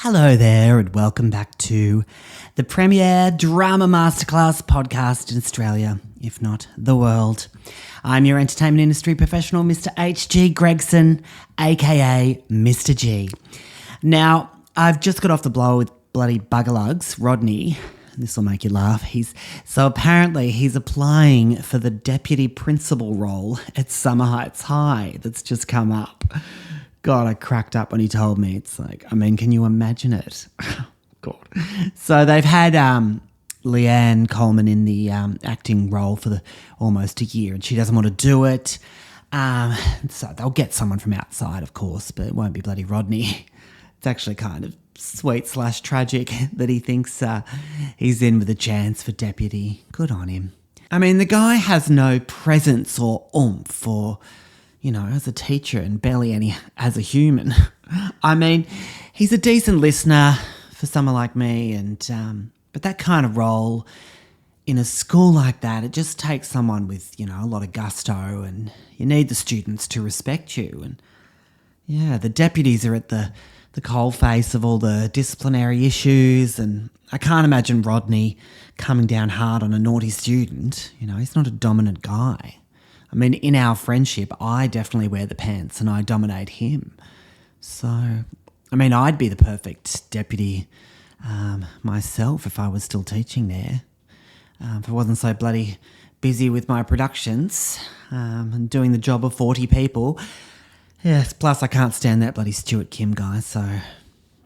Hello there and welcome back to the premier drama masterclass podcast in Australia, if not the world. I'm your entertainment industry professional, Mr. H.G. Gregson, aka Mr. G. Now, I've just got off the blower with bloody buggerlugs, Rodney. This will make you laugh. Apparently he's applying for the deputy principal role at Summer Heights High that's just come up. God, I cracked up when he told me. It's like, can you imagine it? God. So they've had Leanne Coleman in the acting role for almost a year, and she doesn't want to do it. So they'll get someone from outside, of course, but it won't be bloody Rodney. It's actually kind of sweet/tragic that he thinks he's in with a chance for deputy. Good on him. The guy has no presence or oomph or, as a teacher and barely any as a human. He's a decent listener for someone like me, but that kind of role in a school like that, it just takes someone with, a lot of gusto, and you need the students to respect you. And yeah, the deputies are at the coalface of all the disciplinary issues, and I can't imagine Rodney coming down hard on a naughty student. He's not a dominant guy. In our friendship, I definitely wear the pants and I dominate him. So, I'd be the perfect deputy myself if I was still teaching there. If I wasn't so bloody busy with my productions and doing the job of 40 people. Yes, plus I can't stand that bloody Stuart Kim guy, so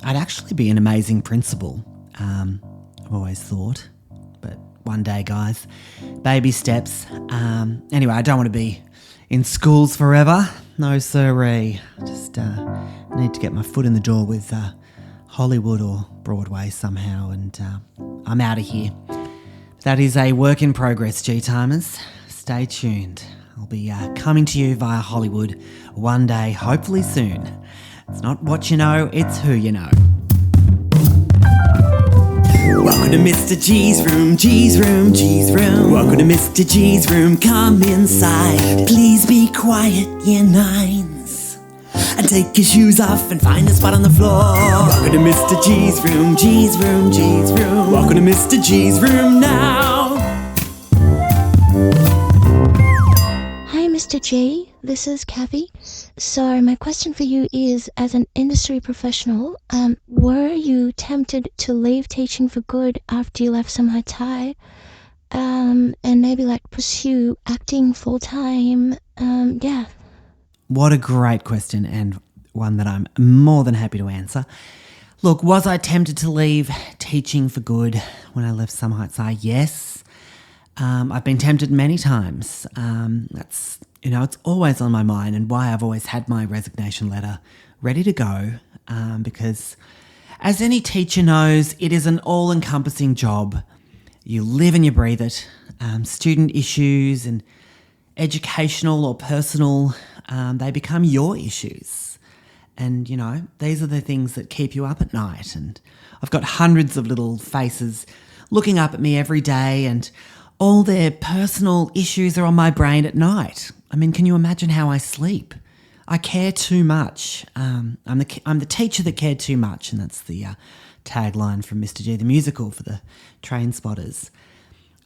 I'd actually be an amazing principal, I've always thought. But one day, guys, baby steps. Anyway, I don't want to be in schools forever. No sirree. Just need to get my foot in the door with Hollywood or Broadway somehow, and I'm out of here. That is a work in progress, G-Timers. Stay tuned. I'll be coming to you via Hollywood one day, hopefully soon. It's not what you know, it's who you know. Welcome to Mr. G's room, G's room, G's room. Welcome to Mr. G's room, come inside. Please be quiet, you nines. And take your shoes off and find a spot on the floor. Welcome to Mr. G's room, G's room, G's room. Welcome to Mr. G's room now. Mr. G, this is Kathy. So my question for you is, as an industry professional, were you tempted to leave teaching for good after you left Summer Heights High, and maybe pursue acting full time? Yeah. What a great question, and one that I'm more than happy to answer. Look, was I tempted to leave teaching for good when I left Summer Heights High? Yes. I've been tempted many times. That's, it's always on my mind, and why I've always had my resignation letter ready to go, because as any teacher knows, it is an all-encompassing job. You live and you breathe it. Student issues and educational or personal, they become your issues. And, these are the things that keep you up at night. And I've got hundreds of little faces looking up at me every day, and all their personal issues are on my brain at night. Can you imagine how I sleep? I care too much. I'm the teacher that cared too much, and that's the tagline from Mr. G, the musical, for the train spotters.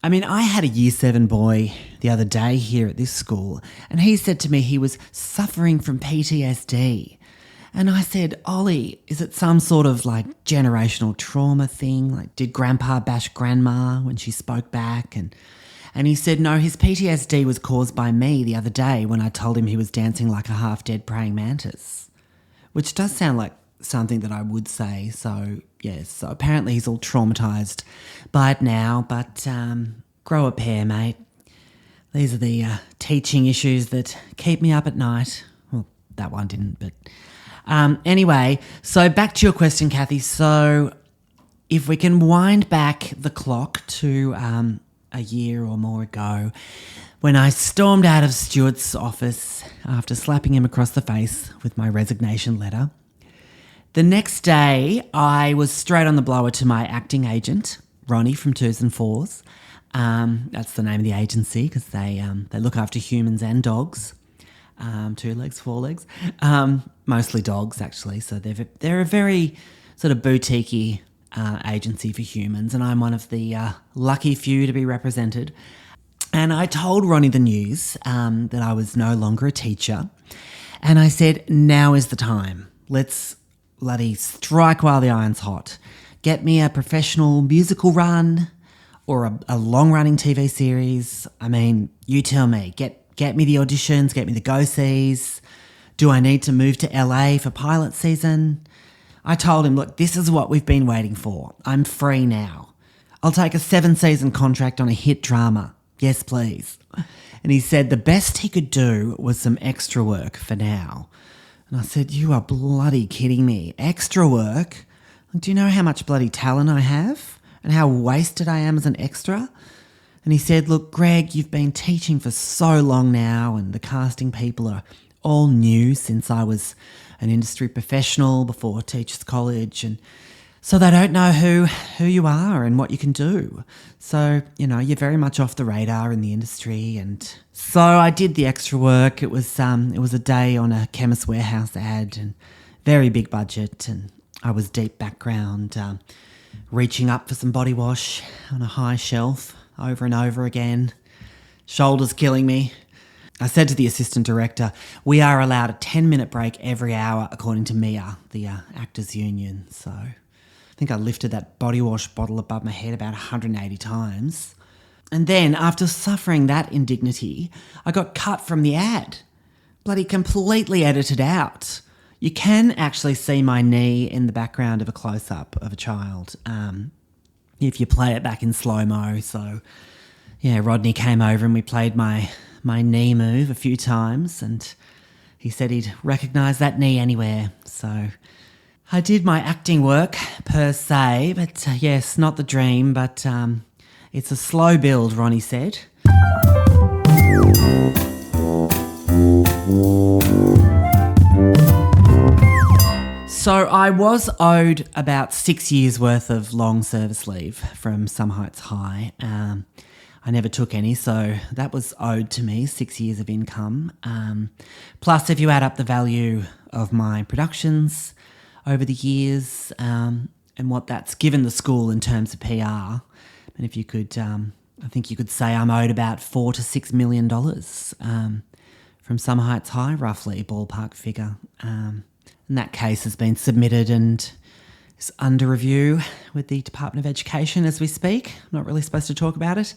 I had a Year 7 boy the other day here at this school, and he said to me he was suffering from PTSD. And I said, Ollie, is it some sort of generational trauma thing? Did Grandpa bash Grandma when she spoke back? And he said, no, his PTSD was caused by me the other day when I told him he was dancing like a half-dead praying mantis. Which does sound like something that I would say. So, yes, so apparently he's all traumatised by it now. But grow a pair, mate. These are the teaching issues that keep me up at night. Well, that one didn't, but... Anyway, so back to your question, Kathy. So if we can wind back the clock to a year or more ago, when I stormed out of Stuart's office after slapping him across the face with my resignation letter, the next day I was straight on the blower to my acting agent, Ronnie from 2s and 4s. That's the name of the agency because they look after humans and dogs. 2 legs, 4 legs. Mostly dogs, actually. So they're a very sort of boutique-y agency for humans, and I'm one of the lucky few to be represented. And I told Ronnie the news that I was no longer a teacher, and I said, now is the time. Let's bloody strike while the iron's hot. Get me a professional musical run or a long-running TV series. I mean, you tell me. Get me the auditions, get me the go-sees. Do I need to move to LA for pilot season? I told him, look, this is what we've been waiting for. I'm free now. I'll take a 7-season contract on a hit drama. Yes, please. And he said the best he could do was some extra work for now. And I said, you are bloody kidding me. Extra work? Do you know how much bloody talent I have? And how wasted I am as an extra? And he said, look, Greg, you've been teaching for so long now, and the casting people are all new since I was an industry professional before Teachers College, and so they don't know who you are and what you can do. So, you're very much off the radar in the industry. And so I did the extra work. It was a day on a Chemist Warehouse ad, and very big budget, and I was deep background, reaching up for some body wash on a high shelf over and over again, shoulders killing me. I said to the assistant director, we are allowed a 10-minute break every hour according to MIA, the Actors Union. So I think I lifted that body wash bottle above my head about 180 times. And then, after suffering that indignity, I got cut from the ad. Bloody completely edited out. You can actually see my knee in the background of a close-up of a child if you play it back in slow-mo. So, yeah, Rodney came over and we played my knee move a few times, and he said he'd recognise that knee anywhere. So I did my acting work per se, but yes, not the dream, but it's a slow build, Ronnie said. So I was owed about 6 years' worth of long service leave from Some Heights High. I never took any, so that was owed to me, 6 years of income. Plus, if you add up the value of my productions over the years and what that's given the school in terms of PR, and if you could, I think you could say I'm owed about $4 to $6 million from Some Heights High, roughly, ballpark figure. And that case has been submitted and is under review with the Department of Education as we speak. I'm not really supposed to talk about it.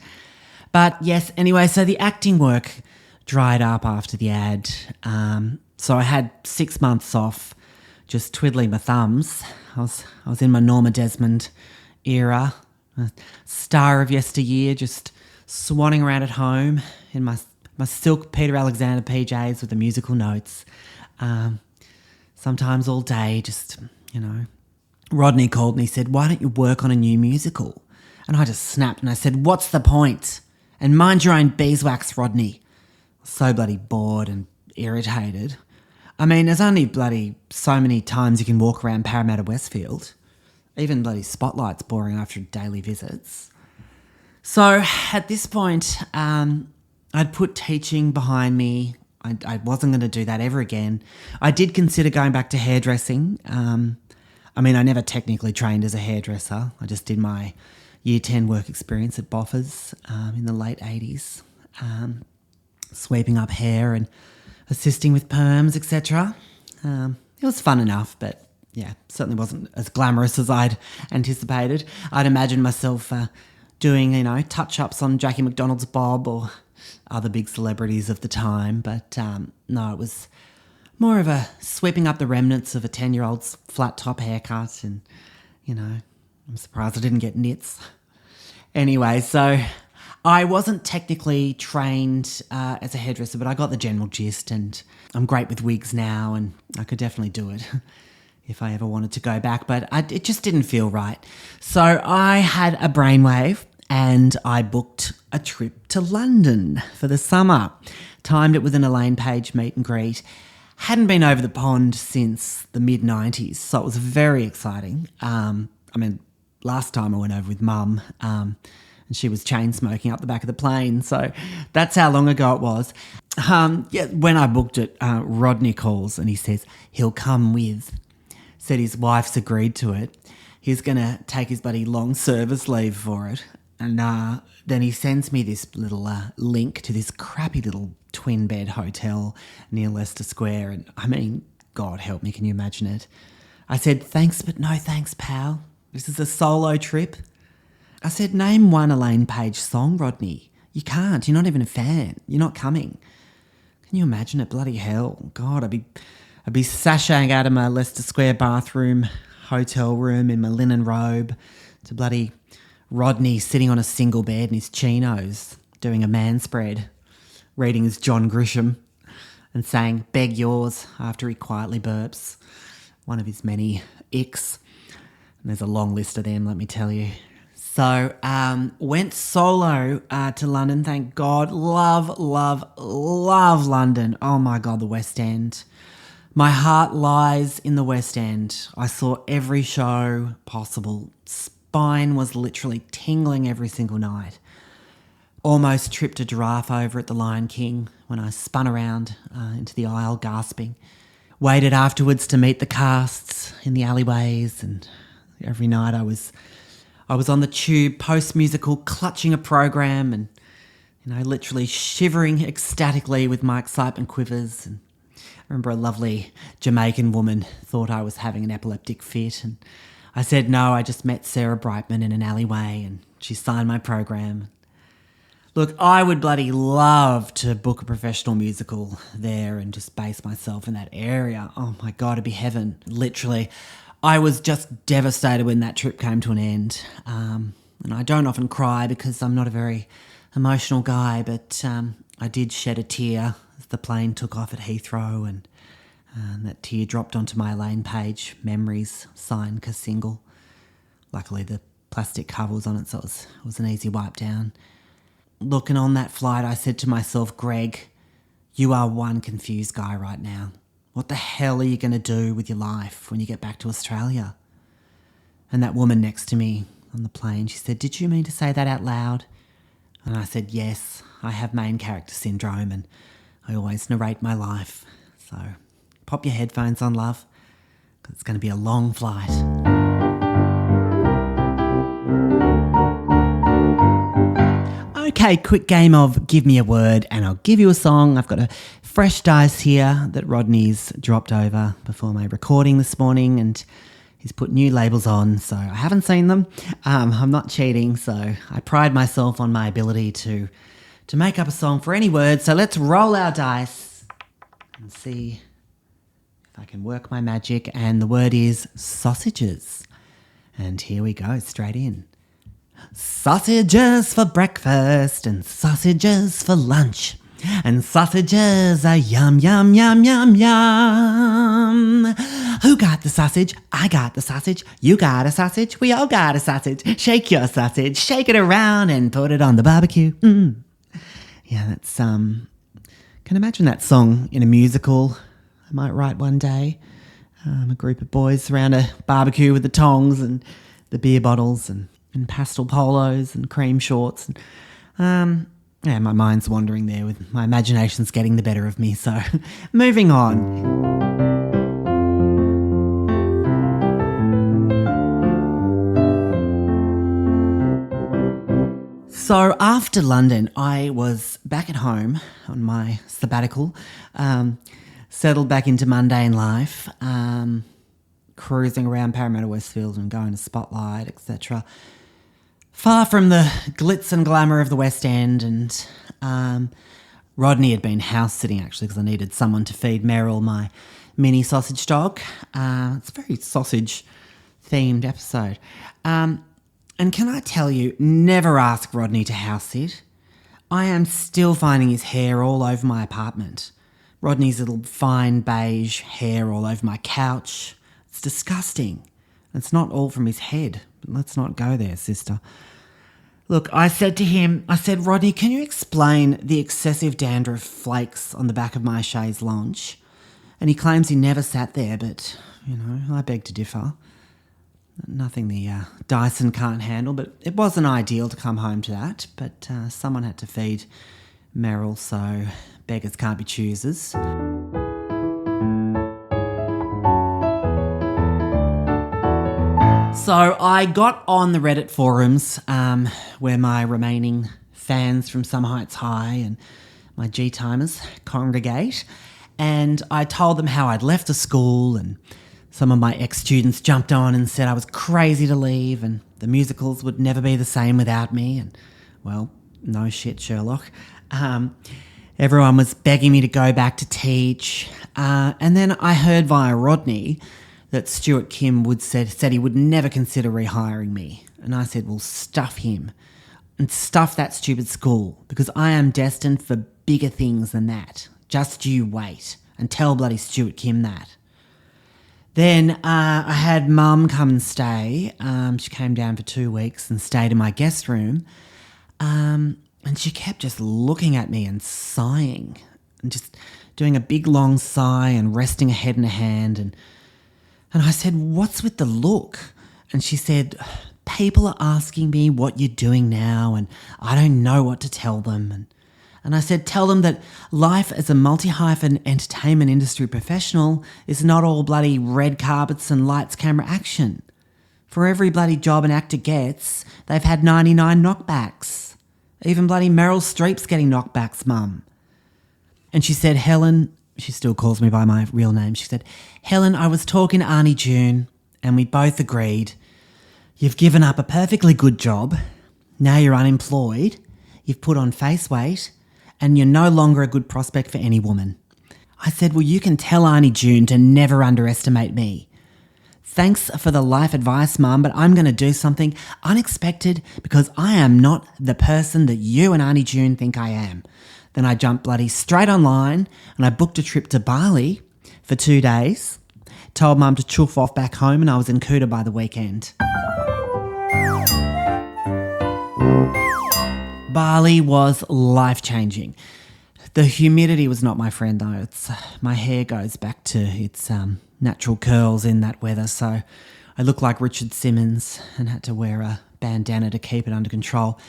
But yes, anyway, so the acting work dried up after the ad. So I had 6 months off just twiddling my thumbs. I was in my Norma Desmond era, a star of yesteryear, just swanning around at home in my silk Peter Alexander PJs with the musical notes. Sometimes all day, just, Rodney called and he said, why don't you work on a new musical? And I just snapped and I said, what's the point? And mind your own beeswax, Rodney. So bloody bored and irritated. I mean, there's only bloody so many times you can walk around Parramatta Westfield. Even bloody Spotlight's boring after daily visits. So at this point, I'd put teaching behind me. I wasn't going to do that ever again. I did consider going back to hairdressing. I never technically trained as a hairdresser. I just did my Year 10 work experience at Boffers in the late 80s, sweeping up hair and assisting with perms, etc. It was fun enough, but yeah, certainly wasn't as glamorous as I'd anticipated. I'd imagined myself doing, touch-ups on Jackie McDonald's Bob or other big celebrities of the time, but no, it was more of a sweeping up the remnants of a 10-year-old's flat top haircut, and I'm surprised I didn't get nits. Anyway, so I wasn't technically trained as a hairdresser, but I got the general gist, and I'm great with wigs now, and I could definitely do it if I ever wanted to go back, but it just didn't feel right. So I had a brainwave, and I booked a trip to London for the summer. Timed it with an Elaine Page meet and greet. Hadn't been over the pond since the mid-90s, so it was very exciting. Last time I went over with Mum, and she was chain smoking up the back of the plane, so that's how long ago it was. When I booked it, Rodney calls and he says he'll come with said his wife's agreed to it. He's going to take his bloody long service leave for it. And then he sends me this little link to this crappy little twin bed hotel near Leicester Square. And I mean, God help me, can you imagine it? I said, thanks, but no thanks, pal. This is a solo trip. I said, name one Elaine Page song, Rodney. You can't. You're not even a fan. You're not coming. Can you imagine it? Bloody hell. God, I'd be sashaying out of my Leicester Square bathroom, hotel room in my linen robe to bloody Rodney sitting on a single bed in his chinos, doing a man spread, reading his John Grisham and saying, beg yours, after he quietly burps. One of his many icks. And there's a long list of them, let me tell you. So, went solo to London, thank God. Love London. Oh my God, the West End. My heart lies in the West End. I saw every show possible. Spine was literally tingling every single night. Almost tripped a giraffe over at the Lion King when I spun around into the aisle gasping. Waited afterwards to meet the casts in the alleyways, and every night I was on the tube post-musical clutching a program and, literally shivering ecstatically with my excitement quivers. And I remember a lovely Jamaican woman thought I was having an epileptic fit, and I said no, I just met Sarah Brightman in an alleyway and she signed my program. Look, I would bloody love to book a professional musical there and just base myself in that area. Oh my God, it'd be heaven, literally. I was just devastated when that trip came to an end. And I don't often cry because I'm not a very emotional guy, but I did shed a tear as the plane took off at Heathrow, and that tear dropped onto my Elaine Page Memories signed single. Luckily, the plastic cover was on it, so it was an easy wipe down. Look, and on that flight, I said to myself, Greg, you are one confused guy right now. What the hell are you going to do with your life when you get back to Australia? And that woman next to me on the plane, she said, did you mean to say that out loud? And I said, yes, I have main character syndrome and I always narrate my life. So pop your headphones on, love, because it's going to be a long flight. Okay, quick game of give me a word and I'll give you a song. I've got a fresh dice here that Rodney's dropped over before my recording this morning, and he's put new labels on, so I haven't seen them. I'm not cheating, so I pride myself on my ability to make up a song for any word. So let's roll our dice and see if I can work my magic. And the word is sausages. And here we go, straight in. Sausages for breakfast and sausages for lunch. And sausages are yum, yum, yum, yum, yum. Who got the sausage? I got the sausage. You got a sausage? We all got a sausage. Shake your sausage, shake it around and put it on the barbecue. Yeah, that's, can imagine that song in a musical. I might write one day. A group of boys around a barbecue with the tongs and the beer bottles and pastel polos and cream shorts. And, yeah, my mind's wandering there with my imagination's getting the better of me. So moving on. So after London, I was back at home on my sabbatical, settled back into mundane life, cruising around Parramatta Westfield and going to Spotlight, etc. Far from the glitz and glamour of the West End, and Rodney had been house sitting actually because I needed someone to feed Meryl, my mini sausage dog. It's a very sausage themed episode. And can I tell you, never ask Rodney to house sit. I am still finding his hair all over my apartment. Rodney's little fine beige hair all over my couch. It's disgusting. It's not all from his head, but let's not go there, sister. Look, I said to him, Rodney, can you explain the excessive dandruff flakes on the back of my chaise lounge? And he claims he never sat there, but, I beg to differ. Nothing the Dyson can't handle, but it wasn't ideal to come home to that. But someone had to feed Meryl, so beggars can't be choosers. So I got on the Reddit forums where my remaining fans from Summer Heights High and my G-timers congregate, and I told them how I'd left the school, and some of my ex-students jumped on and said I was crazy to leave and the musicals would never be the same without me, and, well, no shit, Sherlock. Everyone was begging me to go back to teach, and then I heard via Rodney that Stuart Kim said he would never consider rehiring me. And I said, well, stuff him and stuff that stupid school, because I am destined for bigger things than that. Just you wait and tell bloody Stuart Kim that. Then I had Mum come and stay. She came down for 2 weeks and stayed in my guest room. And she kept just looking at me and sighing and just doing a big long sigh and resting her head in her hand. And I said, what's with the look? And she said, people are asking me what you're doing now and I don't know what to tell them. And I said, tell them that life as a multi-hyphen entertainment industry professional is not all bloody red carpets and lights, camera, action. For every bloody job an actor gets, they've had 99 knockbacks. Even bloody Meryl Streep's getting knockbacks, Mum. And she said, Helen... She still calls me by my real name. She said, Helen, I was talking to Auntie June and we both agreed. You've given up a perfectly good job. Now you're unemployed. You've put on face weight and you're no longer a good prospect for any woman. I said, well, you can tell Auntie June to never underestimate me. Thanks for the life advice, Mum, but I'm going to do something unexpected because I am not the person that you and Auntie June think I am. Then I jumped bloody straight online and I booked a trip to Bali for 2 days, told Mum to chuff off back home, and I was in Kuta by the weekend. Bali was life-changing. The humidity was not my friend though. My hair goes back to its natural curls in that weather, so I looked like Richard Simmons and had to wear a bandana to keep it under control.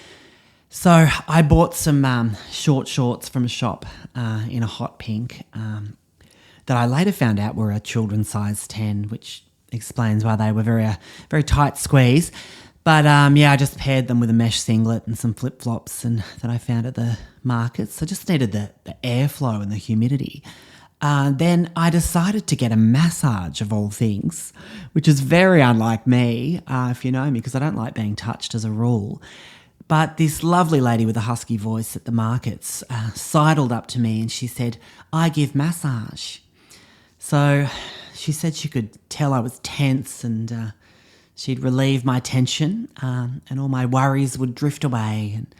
So I bought some short shorts from a shop in a hot pink that I later found out were a children's size 10, which explains why they were very tight squeeze. But I just paired them with a mesh singlet and some flip-flops and that I found at the markets. I just needed the airflow and the humidity. Then I decided to get a massage, of all things, which is very unlike me, if you know me, because I don't like being touched as a rule. But this lovely lady with a husky voice at the markets sidled up to me and she said, I give massage. So she said she could tell I was tense and she'd relieve my tension and all my worries would drift away. And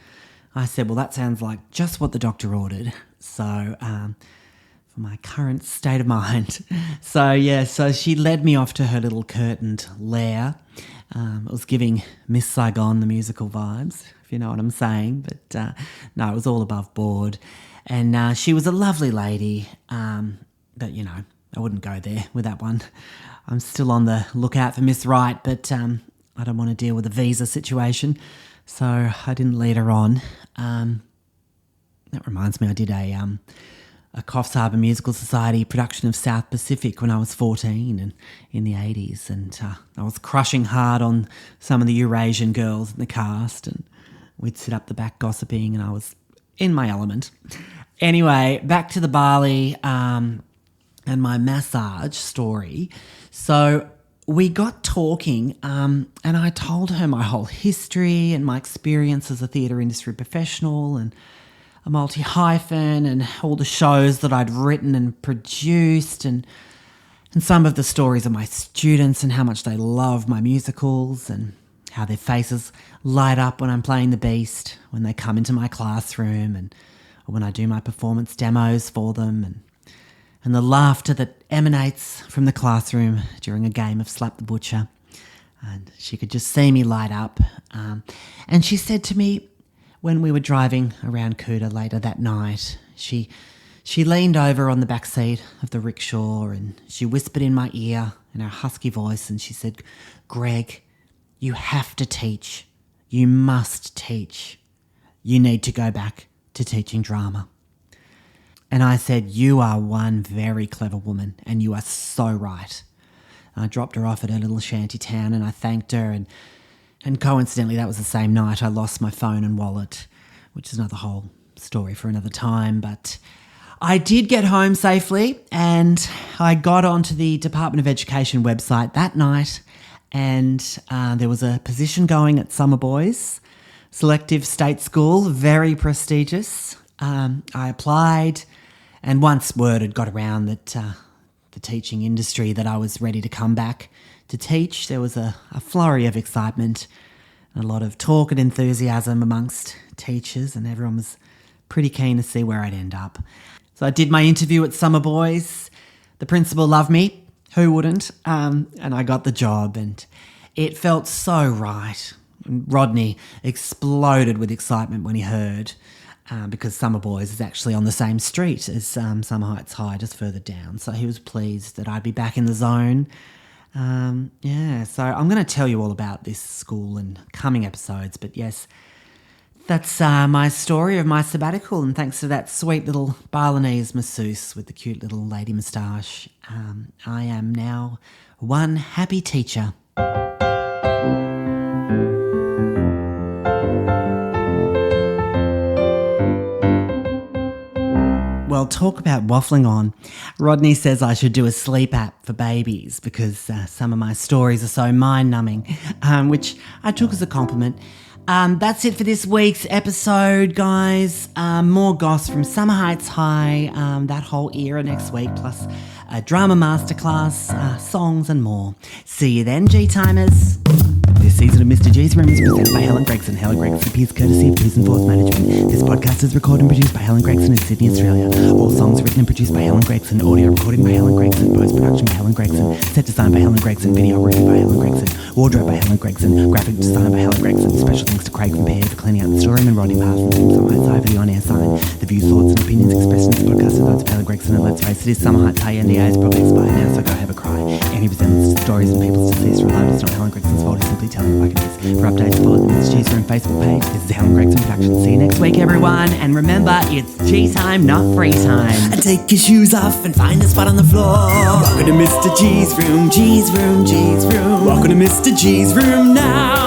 I said, well, that sounds like just what the doctor ordered. So for my current state of mind. So she led me off to her little curtained lair. It was giving Miss Saigon the musical vibes, if you know what I'm saying. But no, it was all above board. And she was a lovely lady. But, you know, I wouldn't go there with that one. I'm still on the lookout for Miss Right, but I don't want to deal with a visa situation. So I didn't lead her on. That reminds me, I did a Coffs Harbour Musical Society production of South Pacific when I was 14 and in the 80s, and I was crushing hard on some of the Eurasian girls in the cast, and we'd sit up the back gossiping and I was in my element. Anyway, back to the Bali and my massage story. So we got talking and I told her my whole history and my experience as a theatre industry professional and a multi-hyphen and all the shows that I'd written and produced and some of the stories of my students and how much they love my musicals and how their faces light up when I'm playing the Beast, when they come into my classroom and or when I do my performance demos for them and the laughter that emanates from the classroom during a game of Slap the Butcher. And she could just see me light up. And she said to me, when we were driving around Kuta later that night, she leaned over on the back seat of the rickshaw and she whispered in my ear in her husky voice and she said, Greg, you have to teach. You must teach. You need to go back to teaching drama. And I said, you are one very clever woman and you are so right. I dropped her off at her little shanty town and I thanked her, and coincidentally that was the same night I lost my phone and wallet, which is another whole story for another time. But I did get home safely, and I got onto the Department of Education website that night, and there was a position going at Summer Boys, selective state school, very prestigious. I applied, and once word had got around that the teaching industry, that I was ready to come back to teach, there was a flurry of excitement, a lot of talk and enthusiasm amongst teachers, and everyone was pretty keen to see where I'd end up. So I did my interview at Summer Boys. The principal loved me. Who wouldn't? And I got the job, and it felt so right. Rodney exploded with excitement when he heard, because Summer Boys is actually on the same street as Summer Heights High, just further down. So he was pleased that I'd be back in the zone. So I'm going to tell you all about this school in coming episodes. But yes, that's my story of my sabbatical, and thanks to that sweet little Balinese masseuse with the cute little lady moustache, I am now one happy teacher. Well, talk about waffling on. Rodney says I should do a sleep app for babies because some of my stories are so mind-numbing, which I took as a compliment. That's it for this week's episode, guys. More goss from Summer Heights High, that whole era next week, plus a drama masterclass, songs and more. See you then, G-Timers. This season of Mr. G's Room is presented by Helen Gregson. Helen Gregson appears courtesy of Twos and Fours Management. This podcast is recorded and produced by Helen Gregson in Sydney, Australia. All songs written and produced by Helen Gregson. Audio recording by Helen Gregson. Post-production by Helen Gregson. Set design by Helen Gregson. Videography by Helen Gregson. Wardrobe by Helen Gregson. Graphic design by Helen Gregson. Special thanks to Craig from Pear for cleaning out the storeroom and Rodney Parsons from Summer Heights High for the on-air sign. The views, thoughts and opinions expressed in this podcast are those of Helen Gregson, and let's face it, is Summer Heights High. NDA is probably expired now, so go have a cry. Any resemblance to stories and people's deceased or alive is not Helen Gregson's fault, it's simply telling it like it is. For updates, follow the Mr. G's Room Facebook page. This is Helen Gregson Productions. See you next week, everyone. And remember, it's G time, not free time. And take your shoes off and find a spot on the floor. Welcome to Mr. G's Room, G's Room, G's Room. Welcome to Mr. G's Room now.